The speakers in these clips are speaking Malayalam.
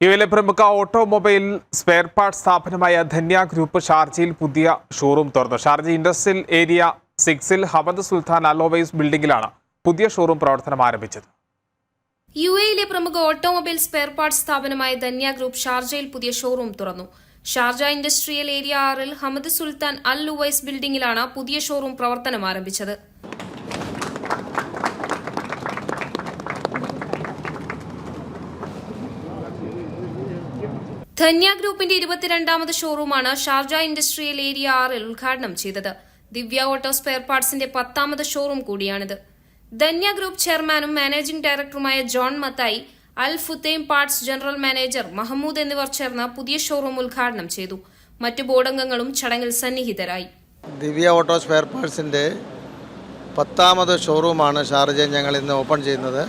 യുഎയിലെ പ്രമുഖ ഓട്ടോമൊബൈൽ സ്പെയർ പാർട്സ് സ്ഥാപനമായ ധന്യ ഗ്രൂപ്പ് ഷാർജയിൽ പുതിയ ഷോറൂം തുറന്നു. ഷാർജ ഇൻഡസ്ട്രിയൽ ഏരിയ 6-ൽ ഹമദ് സുൽത്താൻ അലോവൈസ് ബിൽഡിംഗിലാണ് പുതിയ ഷോറൂം പ്രവർത്തനം ആരംഭിച്ചത്. യുഎയിലെ പ്രമുഖ ഓട്ടോമൊബൈൽ സ്പെയർ പാർട്സ് സ്ഥാപനമായ ധന്യ ഗ്രൂപ്പ് ഷാർജയിൽ പുതിയ ഷോറൂം തുറന്നു. ഷാർജ ഇൻഡസ്ട്രിയൽ ഏരിയ 6-ൽ ഹമദ് സുൽത്താൻ അൽ ലുവൈസ് ബിൽഡിംഗിലാണ് പുതിയ ഷോറൂം പ്രവർത്തനം ആരംഭിച്ചത്. ധന്യ ഗ്രൂപ്പിന്റെ 22ാമത് ഷോറൂമാണ് ഷാർജ ഇൻഡസ്ട്രിയൽ ഏരിയ 6-ൽ ഉദ്ഘാടനം ചെയ്തത്. ദിവ്യ ഓട്ടോ സ്പെയർ പാർട്സിന്റെ 10ാമത് ഷോറൂം കൂടിയാണിത്. ധന്യ ഗ്രൂപ്പ് ചെയർമാനും മാനേജിംഗ് ഡയറക്ടറുമായ ജോൺ മത്തായി, അൽ ഫുതൈം പാർട്സ് ജനറൽ മാനേജർ മഹമ്മൂദ് എന്നിവർ ചേർന്ന് പുതിയ ഷോറൂം ഉദ്ഘാടനം ചെയ്തു. മറ്റു ബോർഡംഗങ്ങളും ചടങ്ങിൽ സന്നിഹിതരായി. ദിവ്യ ഓട്ടോ സ്പെയർ പാർട്സിന്റെ 10ാമത് ഷോറൂമാണ് ഷാർജയിൽ ഞങ്ങൾ ഇന്ന് ഓപ്പൺ ചെയ്യുന്നത്.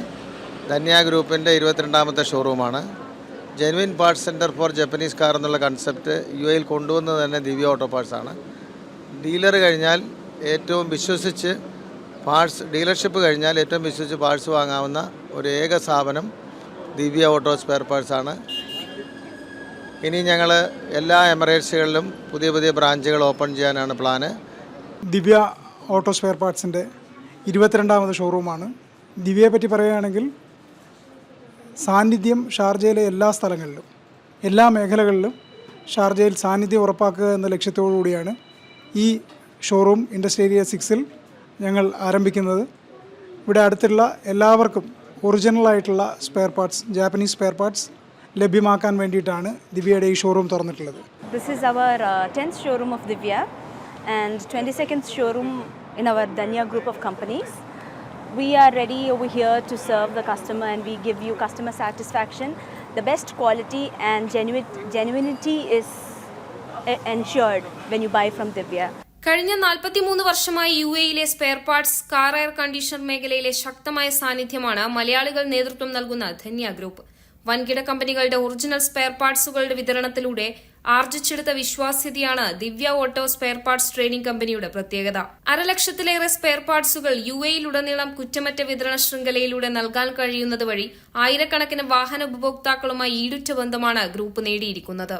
ധന്യ ഗ്രൂപ്പിന്റെ 22ാമത്തെ ഷോറൂമാണ്. Genuine parts centre for Japanese car എന്നുള്ള കൺസെപ്റ്റ് യുഎയിൽ കൊണ്ടുവന്നത് തന്നെ ദിവ്യ ഓട്ടോ പാർട്സാണ്. ഡീലർ കഴിഞ്ഞാൽ ഏറ്റവും വിശ്വസിച്ച് ഡീലർഷിപ്പ് കഴിഞ്ഞാൽ ഏറ്റവും വിശ്വസിച്ച് പാർട്സ് വാങ്ങാവുന്ന ഒരു ഏക സ്ഥാപനം ദിവ്യ ഓട്ടോ സ്പെയർ പാർട്സാണ്. ഇനി ഞങ്ങൾ എല്ലാ എമിറേറ്റ്സുകളിലും പുതിയ പുതിയ ബ്രാഞ്ചുകൾ ഓപ്പൺ ചെയ്യാനാണ് പ്ലാന്. ദിവ്യ ഓട്ടോ സ്പെയർ പാർട്സിൻ്റെ 22ാമത് ഷോറൂമാണ്. ദിവ്യയെ പറ്റി പറയുകയാണെങ്കിൽ സാന്നിധ്യം ഷാർജയിലെ എല്ലാ സ്ഥലങ്ങളിലും, എല്ലാ മേഖലകളിലും ഷാർജയിൽ സാന്നിധ്യം ഉറപ്പാക്കുക എന്ന ലക്ഷ്യത്തോടു കൂടിയാണ് ഈ ഷോറൂം ഇൻഡസ്ട്രിയൽ ഏരിയ 6-ൽ ഞങ്ങൾ ആരംഭിക്കുന്നത്. ഇവിടെ അടുത്തുള്ള എല്ലാവർക്കും ഒറിജിനലായിട്ടുള്ള spare parts, Japanese spare parts ലഭ്യമാക്കാൻ വേണ്ടിയിട്ടാണ് ദിവ്യയുടെ ഈ ഷോറൂം തുറന്നിട്ടുള്ളത്. This is our 10th showroom of Divya and 22nd showroom in our Dhanya group of companies. We are ready over here to serve the customer and we give you customer satisfaction. The best quality and genuinity is ensured when you buy from Divya. കഴിഞ്ഞ 43 വർഷമായി യുഎയിലെ spare parts, car, air conditioner മേഖലയിലെ ശക്തമായ സാന്നിധ്യമാണ് മലയാളികൾ നേതൃത്വം നൽകുന്ന ധന്യ ഗ്രൂപ്പ്. വൻകിട കമ്പനികളുടെ ഒറിജിനൽ സ്പെയർ പാർട്സുകളുടെ വിതരണത്തിലൂടെ ആർജിച്ചെടുത്ത വിശ്വാസ്യതയാണ് ദിവ്യ ഓട്ടോ സ്പെയർ പാർട്സ് ട്രേഡിംഗ് കമ്പനിയുടെ പ്രത്യേകത. 1,00,000-ലേറെ സ്പെയർ പാർട്സുകൾ യുഎയിലുടനീളം കുറ്റമറ്റ വിതരണ ശൃംഖലയിലൂടെ നൽകാൻ കഴിയുന്നത് വഴി ആയിരക്കണക്കിന് വാഹന ഉപഭോക്താക്കളുമായി ഈടുറ്റ ബന്ധമാണ് ഗ്രൂപ്പ് നേടിയിരിക്കുന്നത്.